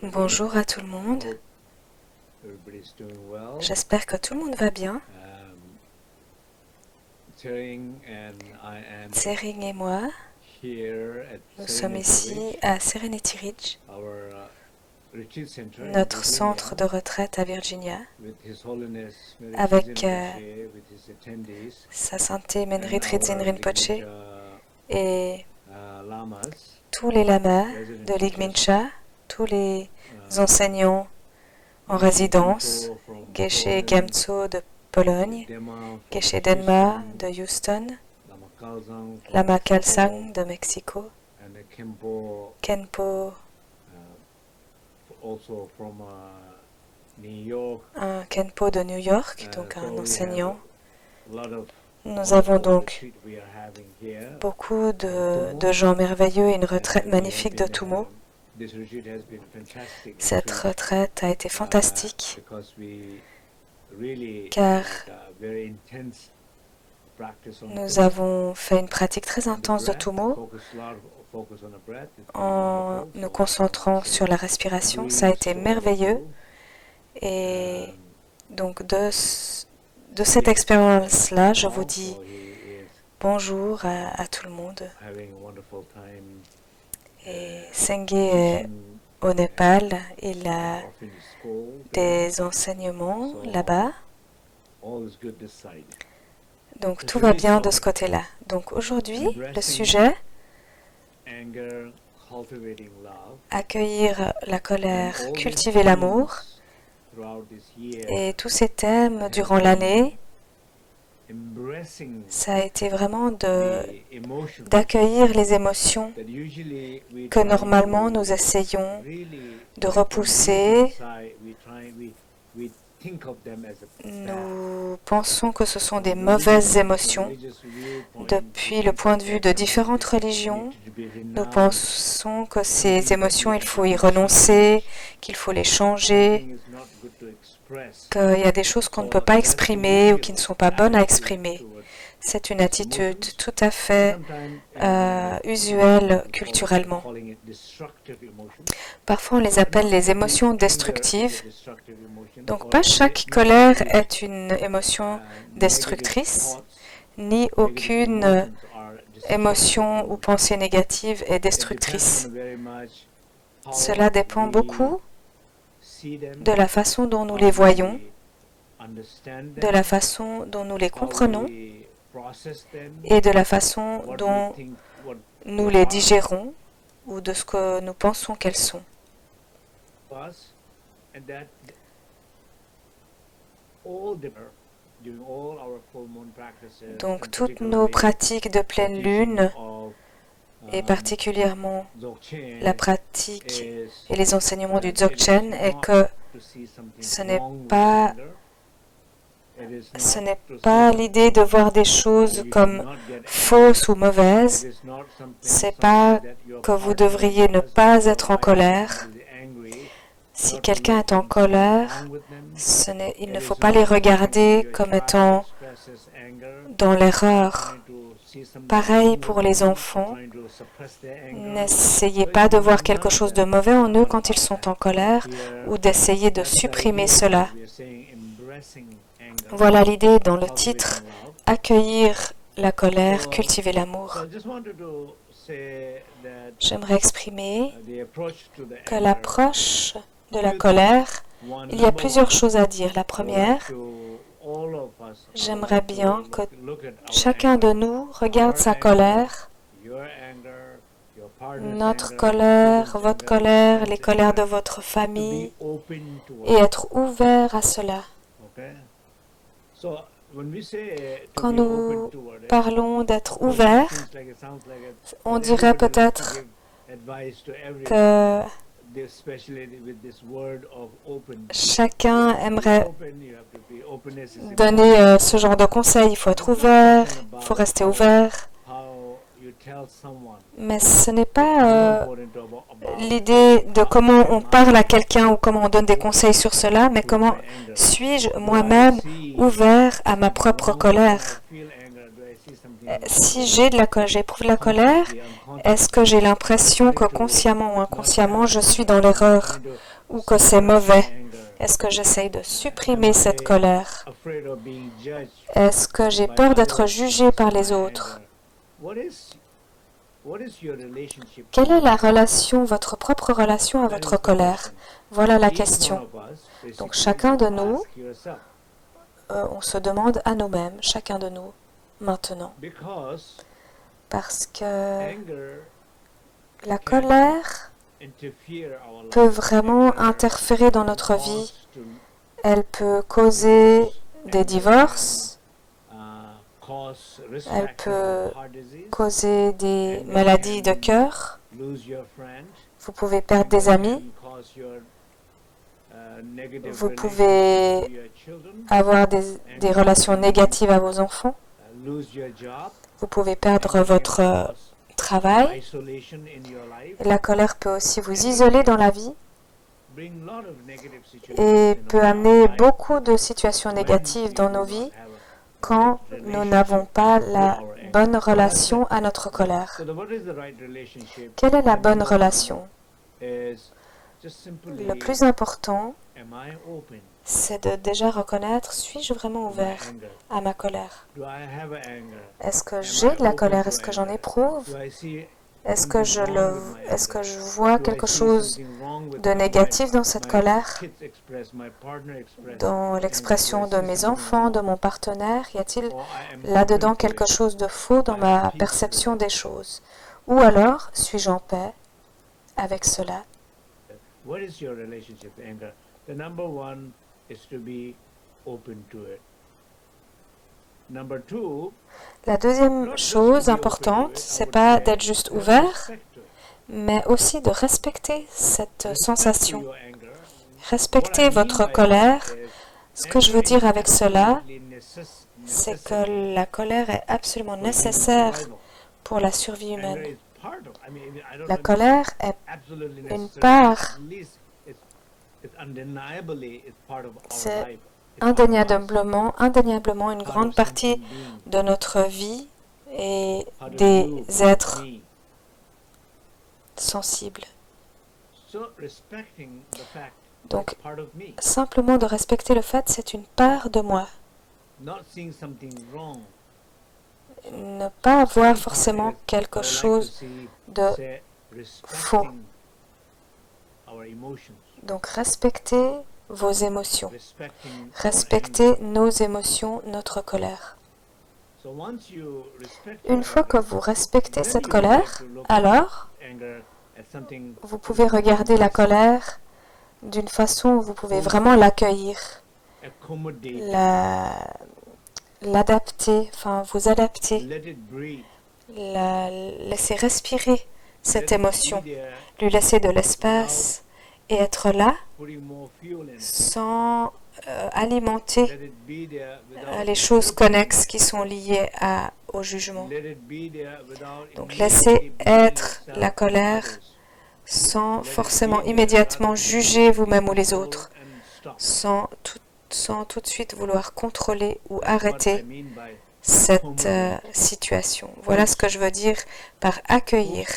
Bonjour à tout le monde. J'espère que tout le monde va bien. Tsering et moi, nous sommes ici à Serenity Ridge, notre centre de retraite à Virginia, avec Sa Sainteté Menrit Rinzin Rinpoche et tous les lamas de l'Igmincha, tous les enseignants en résidence, Geshe Gyamtso de Pologne, Geshe Denma de Houston, Lama Khalsang de Mexico, Khenpo, un Khenpo de New York, donc un enseignant. Nous avons donc beaucoup de gens merveilleux et une retraite magnifique de Tumo. Cette retraite a été fantastique car nous avons fait une pratique très intense de Tumo en nous concentrant sur la respiration. Ça a été merveilleux et donc de cette expérience-là, je vous dis bonjour à tout le monde. Et Senge est au Népal, il a des enseignements là-bas. Donc tout va bien de ce côté-là. Donc aujourd'hui, le sujet, accueillir la colère, cultiver l'amour. Et tous ces thèmes durant l'année, ça a été vraiment d'accueillir les émotions que normalement nous essayons de repousser. Nous pensons que ce sont des mauvaises émotions. Depuis le point de vue de différentes religions, nous pensons que ces émotions, il faut y renoncer, qu'il faut les changer, qu'il y a des choses qu'on ne peut pas exprimer ou qui ne sont pas bonnes à exprimer. C'est une attitude tout à fait usuelle culturellement. Parfois, on les appelle les émotions destructives. Donc, pas chaque colère est une émotion destructrice, ni aucune émotion ou pensée négative est destructrice. Cela dépend beaucoup de la façon dont nous les voyons, de la façon dont nous les comprenons et de la façon dont nous les digérons ou de ce que nous pensons qu'elles sont. Donc toutes nos pratiques de pleine lune, et particulièrement la pratique et les enseignements du Dzogchen, est que ce n'est pas l'idée de voir des choses comme fausses ou mauvaises. C'est pas que vous devriez ne pas être en colère. Si quelqu'un est en colère, il ne faut pas les regarder comme étant dans l'erreur. Pareil pour les enfants. N'essayez pas de voir quelque chose de mauvais en eux quand ils sont en colère ou d'essayer de supprimer cela. Voilà l'idée dans le titre « Accueillir la colère, cultiver l'amour ». J'aimerais exprimer que l'approche de la colère, il y a plusieurs choses à dire. La première, j'aimerais bien que chacun de nous regarde sa colère, notre colère, votre colère, les colères de votre famille, et être ouvert à cela. Quand nous parlons d'être ouvert, on dirait peut-être que chacun aimerait donner ce genre de conseils. Il faut être ouvert, il faut rester ouvert. Mais ce n'est pas l'idée de comment on parle à quelqu'un ou comment on donne des conseils sur cela, mais comment suis-je moi-même ouvert à ma propre colère. Si j'éprouve de la colère, est-ce que j'ai l'impression que consciemment ou inconsciemment je suis dans l'erreur ou que c'est mauvais? Est-ce que j'essaye de supprimer cette colère? Est-ce que j'ai peur d'être jugé par les autres? Quelle est la relation, votre propre relation à votre colère? Voilà la question. Donc chacun de nous, on se demande à nous-mêmes, chacun de nous, maintenant. Parce que la colère peut vraiment interférer dans notre vie. Elle peut causer des divorces, elle peut causer des maladies de cœur, vous pouvez perdre des amis, vous pouvez avoir des relations négatives à vos enfants, vous pouvez perdre votre travail. La colère peut aussi vous isoler dans la vie et peut amener beaucoup de situations négatives dans nos vies quand nous n'avons pas la bonne relation à notre colère. Quelle est la bonne relation? Le plus important, c'est de déjà reconnaître, suis-je vraiment ouvert à ma colère? Est-ce que j'ai de la colère? Est-ce que j'en éprouve? Est-ce que je vois quelque chose de négatif dans cette colère? Dans l'expression de mes enfants, de mon partenaire, y a-t-il là-dedans quelque chose de faux dans ma perception des choses? Ou alors, suis-je en paix avec cela? La deuxième chose importante, c'est pas d'être juste ouvert, mais aussi de respecter cette sensation. Respecter votre colère. Ce que je veux dire avec cela, c'est que la colère est absolument nécessaire pour la survie humaine. La colère est une part, c'est indéniablement une grande partie de notre vie et des êtres sensibles. Donc, simplement de respecter le fait, c'est une part de moi. Ne pas avoir forcément quelque chose de faux. Donc, respecter vos émotions. Respectez nos émotions, notre colère. Une fois que vous respectez cette colère, alors vous pouvez regarder la colère d'une façon où vous pouvez vraiment l'accueillir, l'adapter, enfin vous adapter, laisser respirer cette émotion, lui laisser de l'espace et être là sans alimenter les choses connexes qui sont liées au jugement. Donc laissez être la colère sans forcément immédiatement juger vous-même ou les autres, sans tout de suite vouloir contrôler ou arrêter cette situation. Voilà ce que je veux dire par accueillir.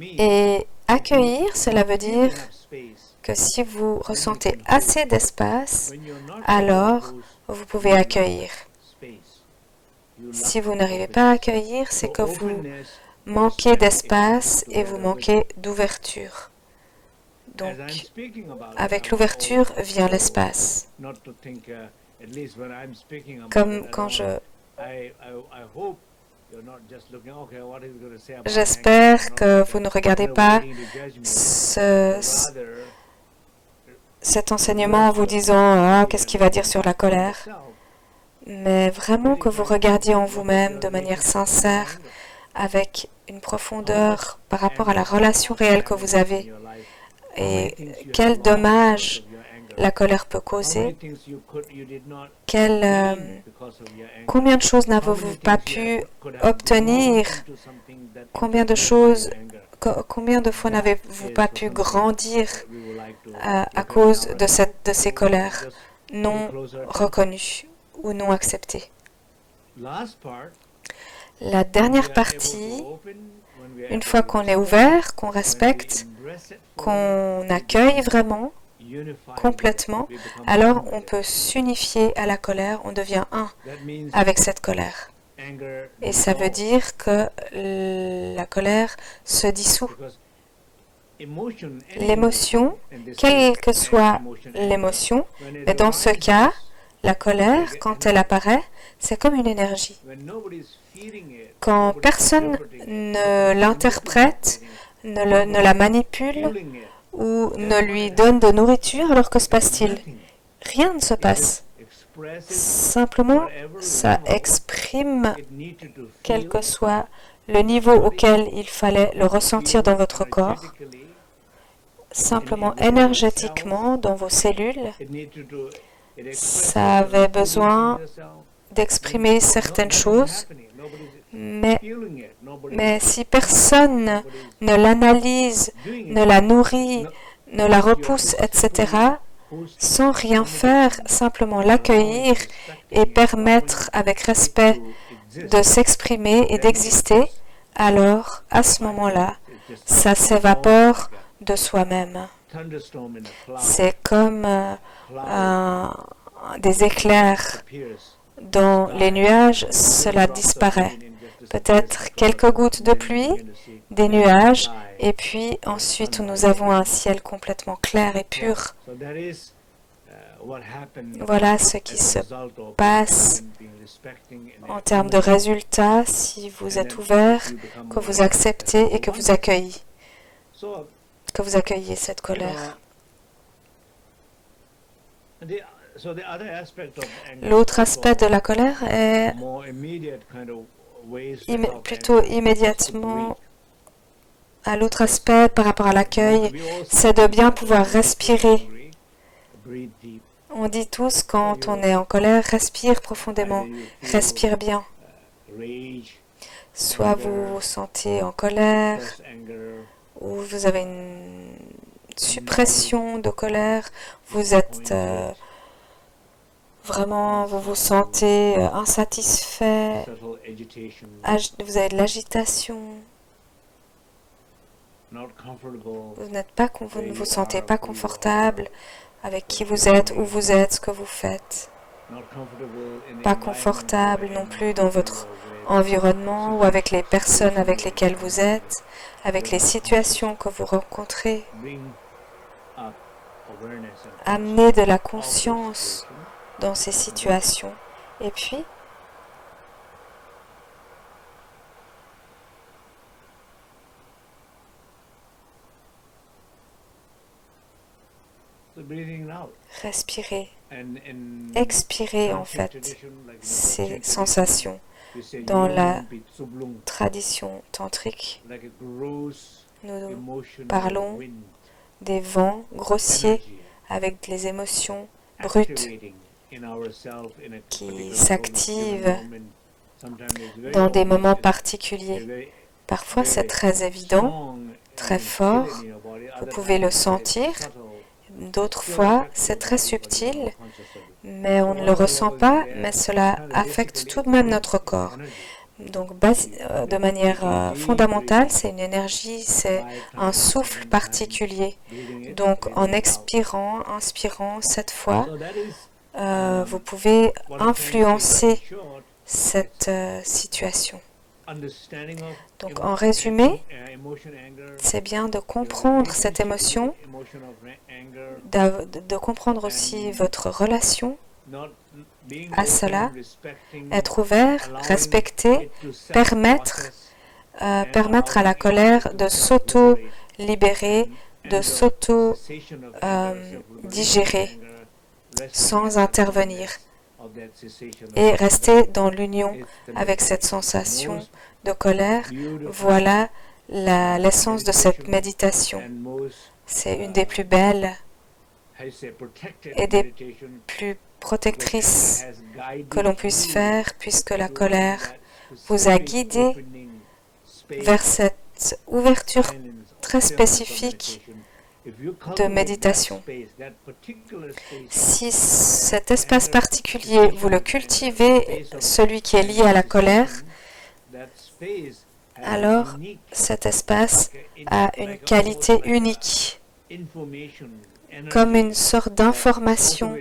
Et accueillir, cela veut dire que si vous ressentez assez d'espace, alors vous pouvez accueillir. Si vous n'arrivez pas à accueillir, c'est que vous manquez d'espace et vous manquez d'ouverture. Donc, avec l'ouverture vient l'espace. Comme quand j'espère que vous ne regardez pas cet enseignement en vous disant « Ah, qu'est-ce qu'il va dire sur la colère ?» mais vraiment que vous regardiez en vous-même de manière sincère, avec une profondeur par rapport à la relation réelle que vous avez et quel dommage la colère peut causer, combien de choses n'avez-vous pas pu obtenir, combien de fois n'avez-vous pas pu grandir à cause de ces colères non reconnues ou non acceptées. La dernière partie, une fois qu'on est ouvert, qu'on respecte, qu'on accueille vraiment, complètement, alors on peut s'unifier à la colère, on devient un avec cette colère. Et ça veut dire que la colère se dissout. L'émotion, quelle que soit l'émotion, mais dans ce cas, la colère, quand elle apparaît, c'est comme une énergie. Quand personne ne l'interprète, ne la manipule ou ne lui donne de nourriture, alors que se passe-t-il? Rien ne se passe. Simplement, ça exprime quel que soit le niveau auquel il fallait le ressentir dans votre corps, simplement énergétiquement dans vos cellules. Ça avait besoin d'exprimer certaines choses, mais si personne ne l'analyse, ne la nourrit, ne la repousse, etc., sans rien faire, simplement l'accueillir et permettre avec respect de s'exprimer et d'exister, alors à ce moment-là, ça s'évapore de soi-même. C'est comme des éclairs dans les nuages, cela disparaît. Peut-être quelques gouttes de pluie, des nuages, et puis ensuite nous avons un ciel complètement clair et pur. Voilà ce qui se passe en termes de résultats si vous êtes ouvert, que vous acceptez et que vous accueillez cette colère. L'autre aspect de la colère est plutôt immédiatement à l'autre aspect par rapport à l'accueil, c'est de bien pouvoir respirer. On dit tous quand on est en colère, respire profondément, respire bien. Soit vous vous sentez en colère, ou vous avez une suppression de colère, vous êtes vraiment, vous vous sentez insatisfait, vous avez de l'agitation, vous ne vous sentez pas confortable avec qui vous êtes, où vous êtes, ce que vous faites. Pas confortable non plus dans votre environnement ou avec les personnes avec lesquelles vous êtes, avec les situations que vous rencontrez. Amenez de la conscience dans ces situations. Et puis, respirez, expirez en fait ces sensations. Dans la tradition tantrique, nous parlons des vents grossiers avec les émotions brutes qui s'activent dans des moments particuliers. Parfois, c'est très évident, très fort, vous pouvez le sentir. D'autres fois, c'est très subtil, mais on ne le ressent pas, mais cela affecte tout de même notre corps. Donc, de manière fondamentale, c'est une énergie, c'est un souffle particulier. Donc, en expirant, inspirant cette fois, vous pouvez influencer cette situation. Donc, en résumé, c'est bien de comprendre cette émotion, de comprendre aussi votre relation à cela, être ouvert, respecter, permettre à la colère de s'auto-libérer, de s'auto-digérer sans intervenir et rester dans l'union avec cette sensation de colère. Voilà l'essence de cette méditation. C'est une des plus belles et des plus protectrices que l'on puisse faire, puisque la colère vous a guidé vers cette ouverture très spécifique de méditation. Si cet espace particulier, vous le cultivez, celui qui est lié à la colère, alors cet espace a une qualité unique, comme une sorte d'information,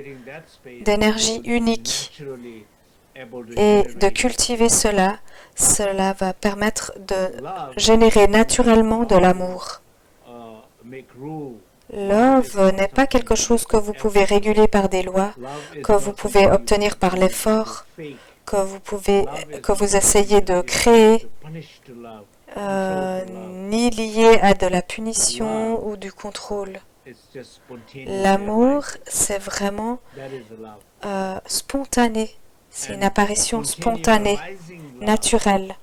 d'énergie unique. Et de cultiver cela, cela va permettre de générer naturellement de l'amour. Love n'est pas quelque chose que vous pouvez réguler par des lois, que vous pouvez obtenir par l'effort, que vous essayez de créer, ni lié à de la punition ou du contrôle. L'amour, c'est vraiment spontané. C'est une apparition spontanée, naturelle.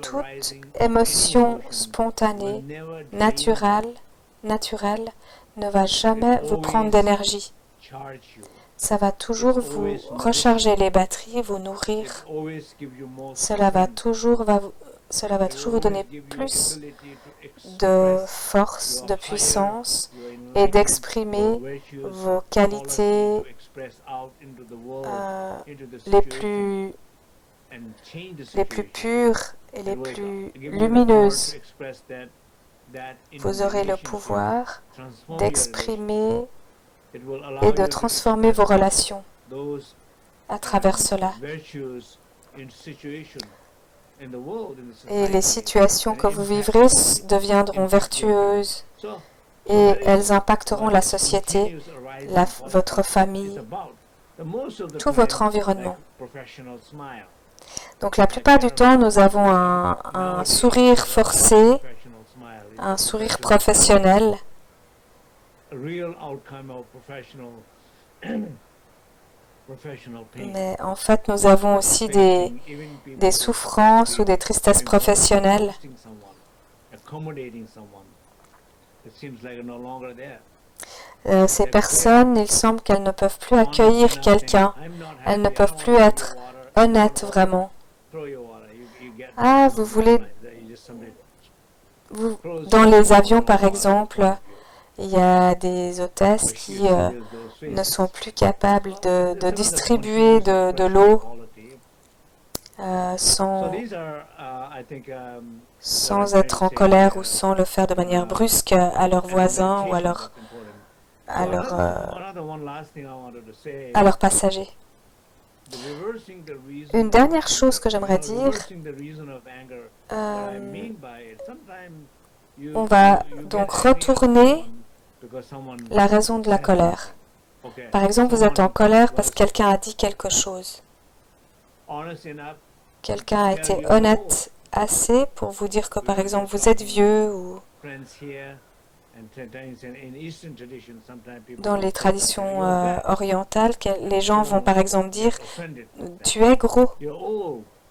Toute émotion spontanée, naturelle, ne va jamais vous prendre d'énergie. Ça va toujours vous recharger les batteries, vous nourrir. Cela va toujours vous donner plus de force, de puissance et d'exprimer vos qualités les plus pures et les plus lumineuses. Vous aurez le pouvoir d'exprimer et de transformer vos relations à travers cela. Et les situations que vous vivrez deviendront vertueuses et elles impacteront la société, votre famille, tout votre environnement. Donc la plupart du temps, nous avons un sourire forcé, un sourire professionnel. Mais en fait, nous avons aussi des souffrances ou des tristesses professionnelles. Ces personnes, il semble qu'elles ne peuvent plus accueillir quelqu'un. Elles ne peuvent plus être honnêtes vraiment. Ah, vous voulez... dans les avions, par exemple, il y a des hôtesses qui ne sont plus capables de distribuer de l'eau sans être en colère ou sans le faire de manière brusque à leurs voisins ou à leurs passagers. Une dernière chose que j'aimerais dire, on va donc retourner la raison de la colère. Par exemple, vous êtes en colère parce que quelqu'un a dit quelque chose. Quelqu'un a été honnête assez pour vous dire que, par exemple, vous êtes vieux ou... Dans les traditions orientales, les gens vont par exemple dire « tu es gros »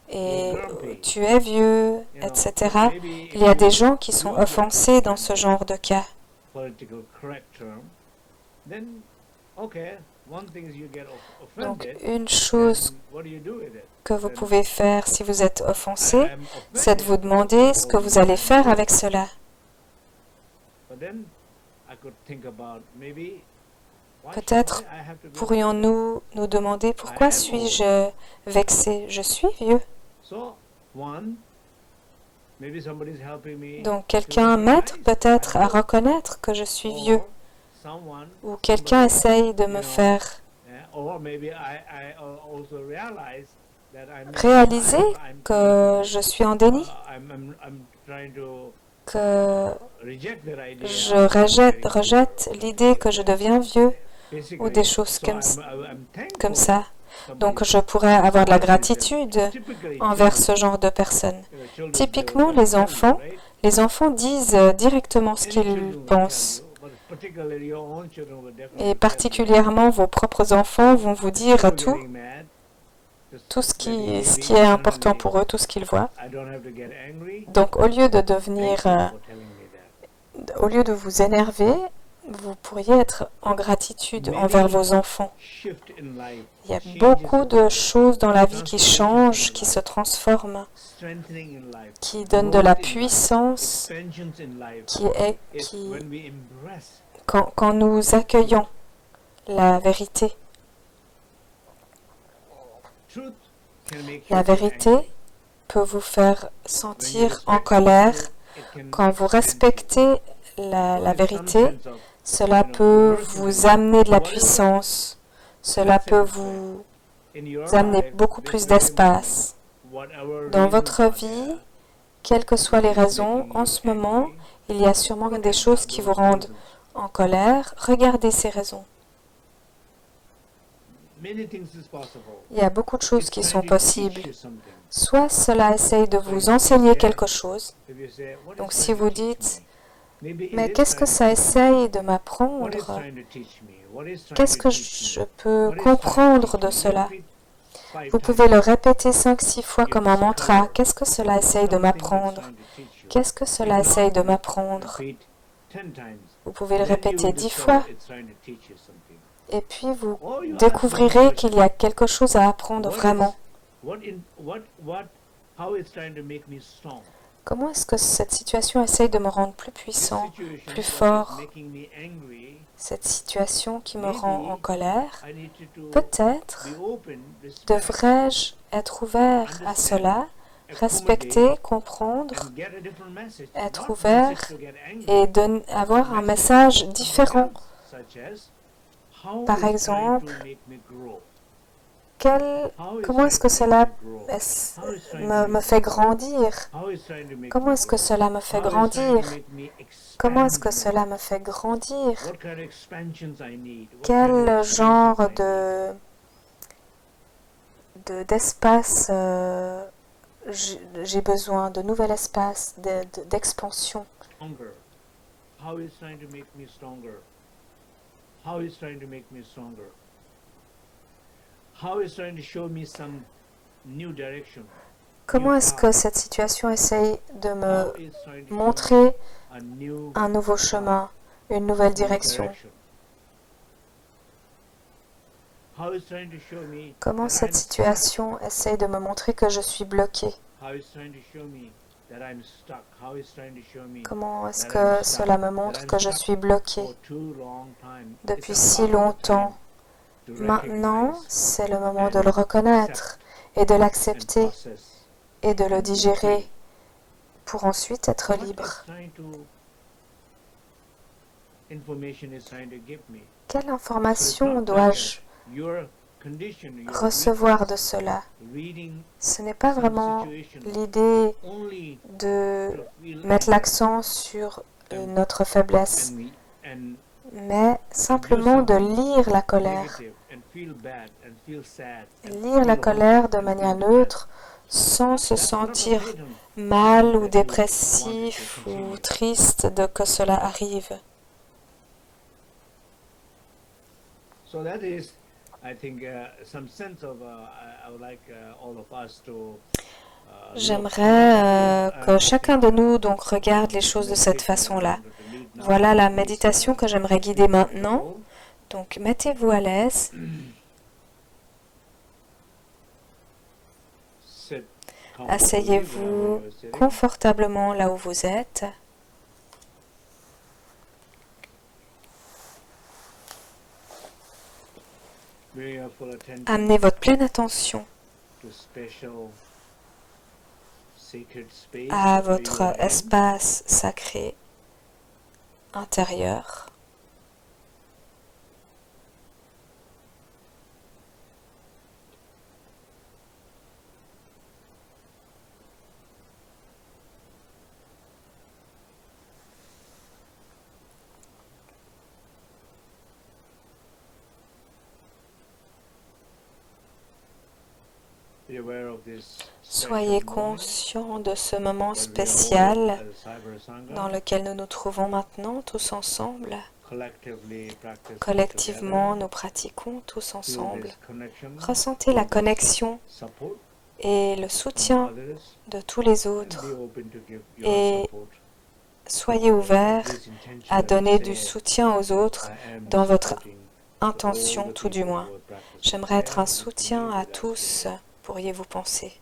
et « tu es vieux », etc. Il y a des gens qui sont offensés dans ce genre de cas. Donc, une chose que vous pouvez faire si vous êtes offensé, c'est de vous demander ce que vous allez faire avec cela. Peut-être pourrions-nous nous demander pourquoi suis-je vexé? Je suis vieux. Donc quelqu'un m'aide peut-être à reconnaître que je suis vieux. Ou quelqu'un essaye de me faire réaliser que je suis en déni, que je rejette l'idée que je deviens vieux ou des choses comme ça. Donc je pourrais avoir de la gratitude envers ce genre de personnes. Typiquement, les enfants disent directement ce qu'ils pensent. Et particulièrement, vos propres enfants vont vous dire tout ce qui est important pour eux, tout ce qu'ils voient. Donc, au lieu de vous énerver, vous pourriez être en gratitude envers vos enfants. Il y a beaucoup de choses dans la vie qui changent, qui se transforment, qui donnent de la puissance, quand nous accueillons la vérité. La vérité peut vous faire sentir en colère. Quand vous respectez la vérité, cela peut vous amener de la puissance. Cela peut vous amener beaucoup plus d'espace. Dans votre vie, quelles que soient les raisons, en ce moment, il y a sûrement des choses qui vous rendent en colère. Regardez ces raisons. Il y a beaucoup de choses qui sont possibles. Soit cela essaye de vous enseigner quelque chose. Donc si vous dites, mais qu'est-ce que ça essaye de m'apprendre? Qu'est-ce que je peux comprendre de cela? Vous pouvez le répéter 5-6 fois comme un mantra. Qu'est-ce que cela essaye de m'apprendre? Qu'est-ce que cela essaye de m'apprendre? Vous pouvez le répéter 10 fois. Et puis vous découvrirez qu'il y a quelque chose à apprendre vraiment. Comment est-ce que cette situation essaye de me rendre plus puissant, plus fort? Cette situation qui me rend en colère, peut-être devrais-je être ouvert à cela, respecter, comprendre, être ouvert et avoir un message différent. Par exemple, comment est-ce que cela me fait grandir? Comment est-ce que cela me fait grandir? Comment est-ce que cela me fait grandir? Quel genre d'espace j'ai besoin, de nouvel espace, d'expansion? How is trying to make me stronger? How is trying to show me some new direction? Comment est-ce que cette situation essaye de me montrer un nouveau chemin, une nouvelle direction? Comment cette situation essaye de me montrer que je suis bloqué? Comment est-ce que cela me montre que je suis bloqué depuis si longtemps? Maintenant, c'est le moment de le reconnaître et de l'accepter et de le digérer pour ensuite être libre. Quelle information dois-je recevoir de cela? Ce n'est pas vraiment l'idée de mettre l'accent sur notre faiblesse, mais simplement de lire la colère. Lire la colère de manière neutre, sans se sentir mal ou dépressif ou triste de que cela arrive. J'aimerais que chacun de nous donc regarde les choses de cette façon-là. Voilà la méditation que j'aimerais guider maintenant. Donc mettez-vous à l'aise. Asseyez-vous confortablement là où vous êtes. Amenez votre pleine attention à votre espace sacré intérieur. Soyez conscients de ce moment spécial dans lequel nous nous trouvons maintenant tous ensemble. Collectivement, nous pratiquons tous ensemble. Ressentez la connexion et le soutien de tous les autres et soyez ouverts à donner du soutien aux autres dans votre intention, tout du moins. J'aimerais être un soutien à tous, pourriez-vous penser.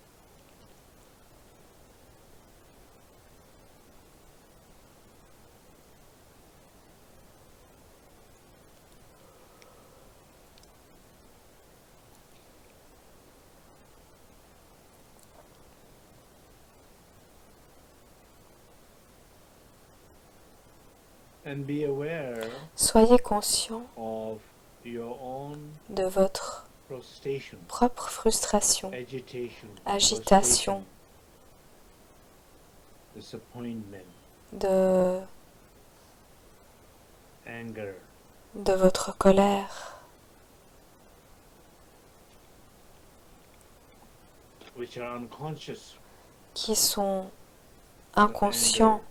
Soyez conscient de votre propre frustration, agitation, de votre colère, qui sont inconscients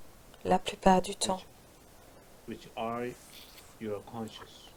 la plupart du temps. Which are your conscious.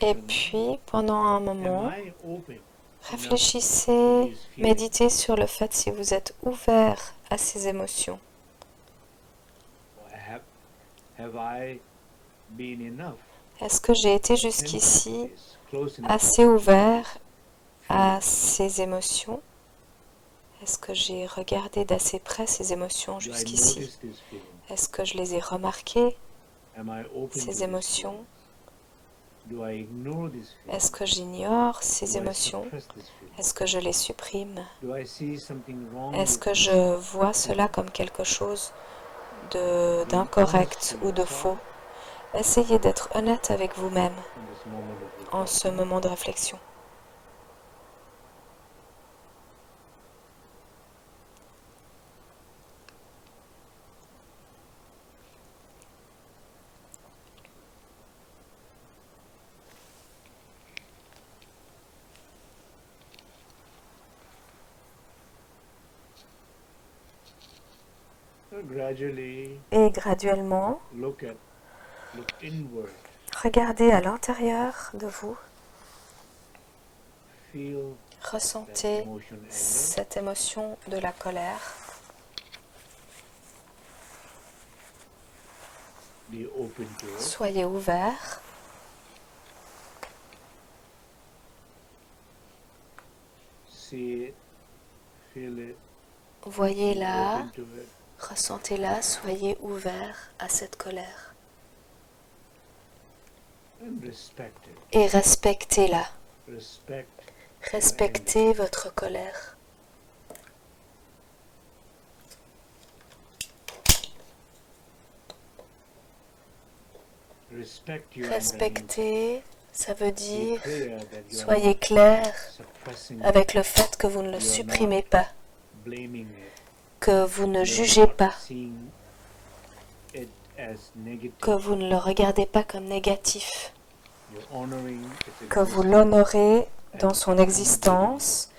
Et puis, pendant un moment, réfléchissez, méditez sur le fait si vous êtes ouvert à ces émotions. Est-ce que j'ai été jusqu'ici assez ouvert à ces émotions? Est-ce que j'ai regardé d'assez près ces émotions jusqu'ici? Est-ce que je les ai remarquées, ces émotions? Est-ce que j'ignore ces émotions? Est-ce que je les supprime? Est-ce que je vois cela comme quelque chose d'incorrect ou de faux? Essayez d'être honnête avec vous-même en ce moment de réflexion. Et graduellement, regardez à l'intérieur de vous, ressentez cette émotion de la colère. Soyez ouverts. Voyez-la, ressentez-la, soyez ouverts à cette colère. Et respectez-la. Respectez votre colère. Respecter, ça veut dire soyez clair avec le fait que vous ne le supprimez pas, que vous ne jugez pas, que vous ne le regardez pas comme négatif, que vous l'honorez dans son existence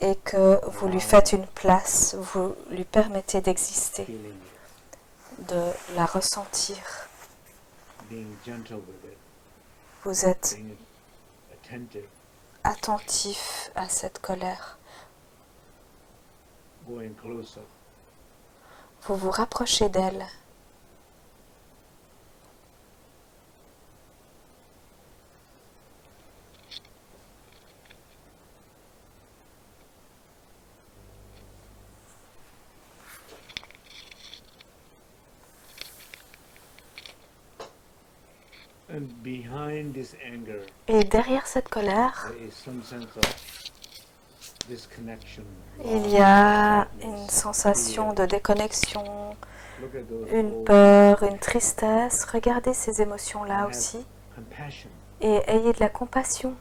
et que vous lui faites une place, vous lui permettez d'exister, de la ressentir. Vous êtes attentif à cette colère. Vous vous rapprochez d'elle. Et derrière cette colère, il y a une sensation de déconnexion, une peur, une tristesse. Regardez ces émotions-là aussi et ayez de la compassion.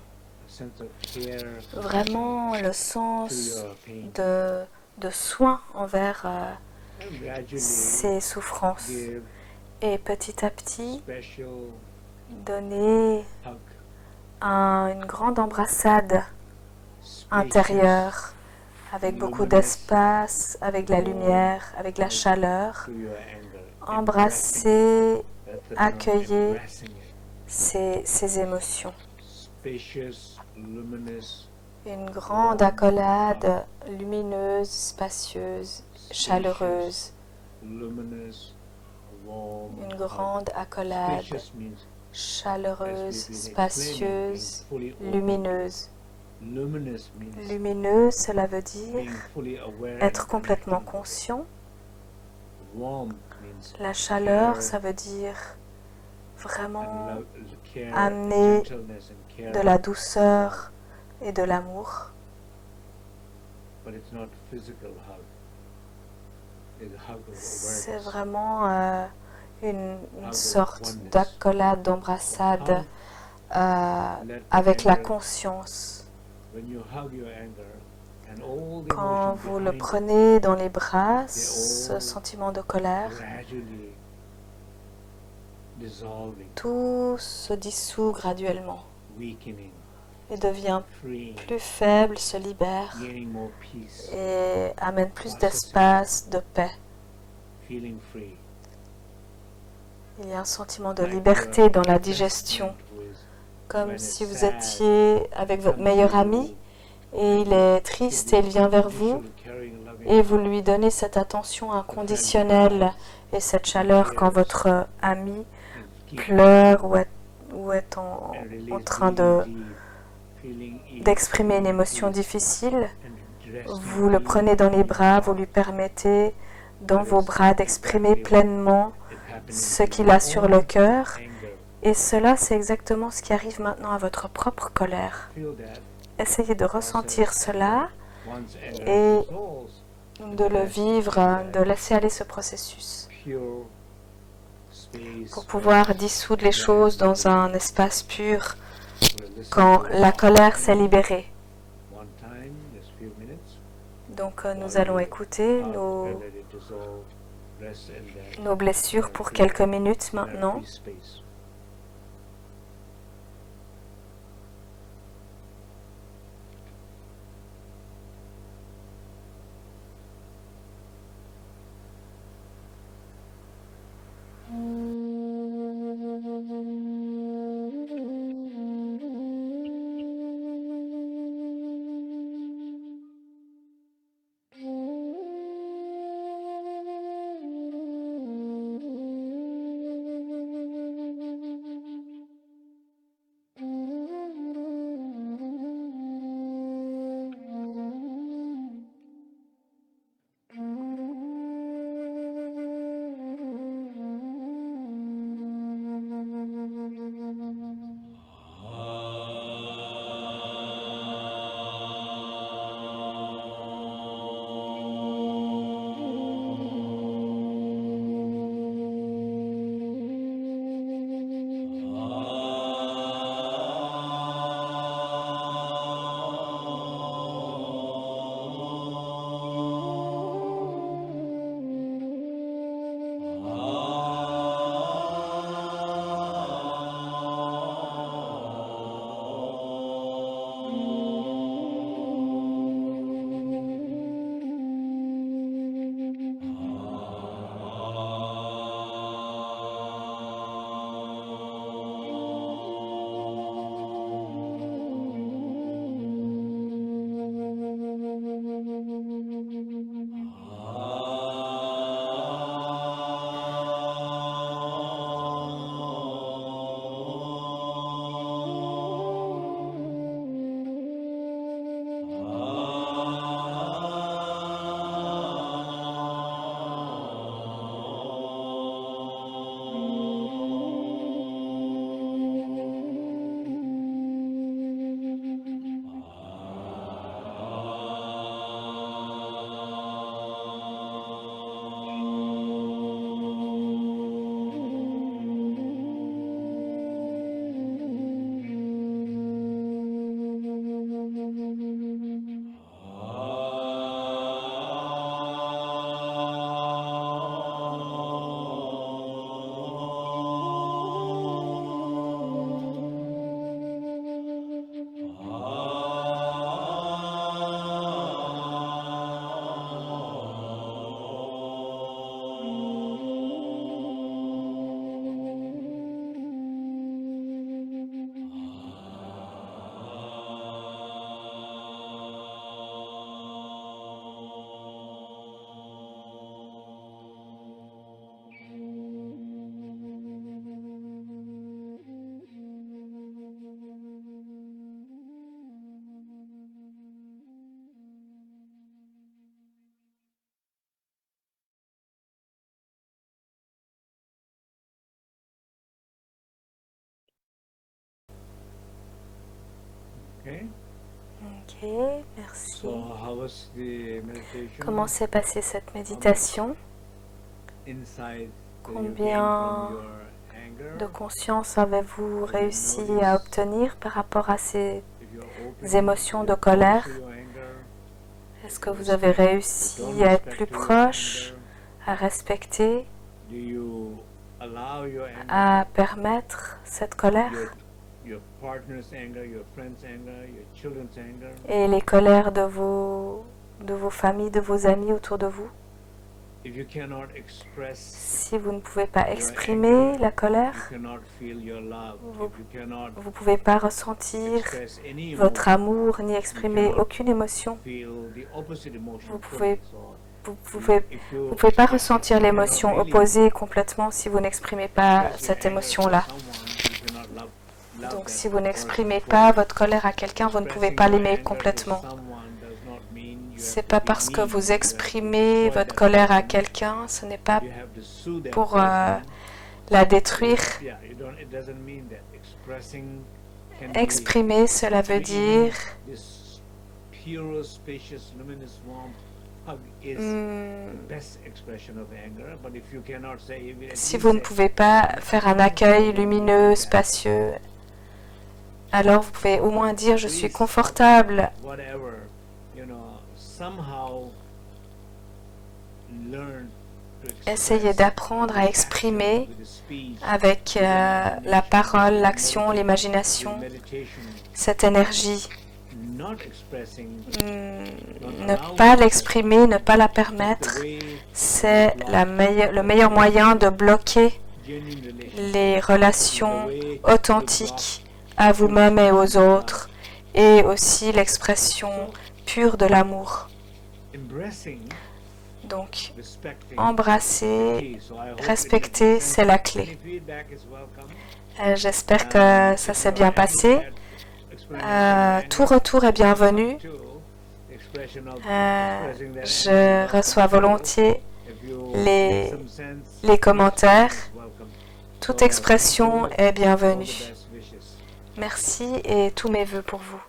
Vraiment le sens de soin envers ces souffrances. et petit à petit special donner hug, une grande embrassade spacious, intérieure avec beaucoup luminous, d'espace, avec la lumière, avec la chaleur. to your anger. Embrasser, That's the term, accueillir embracing it. ces émotions. Spacious, luminous, Une grande accolade lumineuse, spacieuse, chaleureuse. luminous, warm. Une grande accolade Spacious means chaleureuse, spacieuse, lumineuse. luminous means Lumineuse, cela veut being dire fully aware être and complètement connecting. conscient. Warm means La chaleur, care ça veut dire and vraiment care, amener gentleness and care, de la douceur et de l'amour. but it's not physical hug. It's a hug of C'est awareness. vraiment une sorte d'accolade, d'embrassade avec la conscience. When you hug your anger and all the Quand emotions vous le behind it, prenez dans les bras, ce sentiment de colère, gradually dissolving, tout se dissout graduellement weakening, et devient freeing, plus faible, se libère gaining more peace, et amène plus d'espace, de paix. feeling free. Il y a un sentiment de Like liberté your dans la best digestion, friend who is comme when si it's vous sad, étiez avec votre comes meilleur to ami you, et il est triste et il vient vers vous initially carrying loving et vous lui donnez cette attention inconditionnelle et cette chaleur quand votre ami and keep pleure ou est en and release train breathing deep, feeling ease, d'exprimer une feeling émotion peace, difficile. and resting Vous le deep prenez dans les in bras, your vous lui heart. permettez dans That vos is bras d'exprimer exactly pleinement what is happening ce to qu'il your a sur le own cœur. anger. Et cela, c'est exactement ce qui arrive maintenant à votre propre colère. Feel that Essayez de ressentir process, cela once anger et dissolves, de le vivre, de laisser aller ce processus pure space pour pouvoir dissoudre les choses dans un espace pur We'll listen quand to la colère s'est libérée. one time, just few minutes, Donc nous allons écouter out and let it dissolve, rest in that nos blessures pour quelques minutes maintenant. free space. Okay. Ok, merci. So how was the meditation? Comment s'est passée cette méditation? Insight that you gained Combien from your anger? de conscience avez-vous réussi à obtenir par rapport à ces If you're open, émotions de you're colère? close to your anger, Est-ce que vous avez réussi don't à être respect plus your proche, anger? à respecter, Do you allow your anger, à permettre cette colère your partner's anger, your friend's anger, your children's anger? et les colères de vos familles, de vos amis autour de vous? If you cannot express Si vous ne pouvez pas exprimer la you colère, cannot feel your love, Vous- if you cannot vous ne pouvez pas ressentir express any votre emotion, amour ni exprimer aucune émotion. feel the opposite emotion Vous fully. pouvez- So Vous pouvez if you Vous pouvez pas ressentir l'émotion cannot really opposée complètement si vous n'exprimez pas express your cette anger to émotion-là. someone, you cannot love Donc that si vous n'exprimez person pas fully. votre colère à quelqu'un, vous ne pouvez Expressing pas your l'aimer anger to complètement. someone does not mean you C'est have to pas be parce que mean, vous you have to exprimez destroy votre that colère à person, quelqu'un, ce n'est pas you have to sue that pour person. la détruire. Yeah, it doesn't mean that expressing can be Exprimer, cela veut dire this pure, spacious, luminous, warm hug is the best expression of anger. But if you cannot say, if you at si least vous ne say, pouvez pas faire un accueil lumineux, spacieux, alors vous pouvez au moins dire je suis confortable. whatever, somehow learn to Essayez express d'apprendre à with exprimer action, with the speech, avec la parole, l'action, with l'imagination, meditation, cette énergie. not expressing Ne pas l'exprimer, ne pas la permettre, the way c'est le meilleur moyen de bloquer genuine relation, les relations authentiques à vous-même et aux autres, et aussi l'expression pure de l'amour. embracing, Donc, respecting, embrasser, so I hope it respecter, makes sense. c'est la Any clé. feedback is welcome. J'espère que ça s'est bien passé. Tout retour est bienvenu. Je reçois volontiers les commentaires. Toute expression est bienvenue. Merci et tous mes vœux pour vous.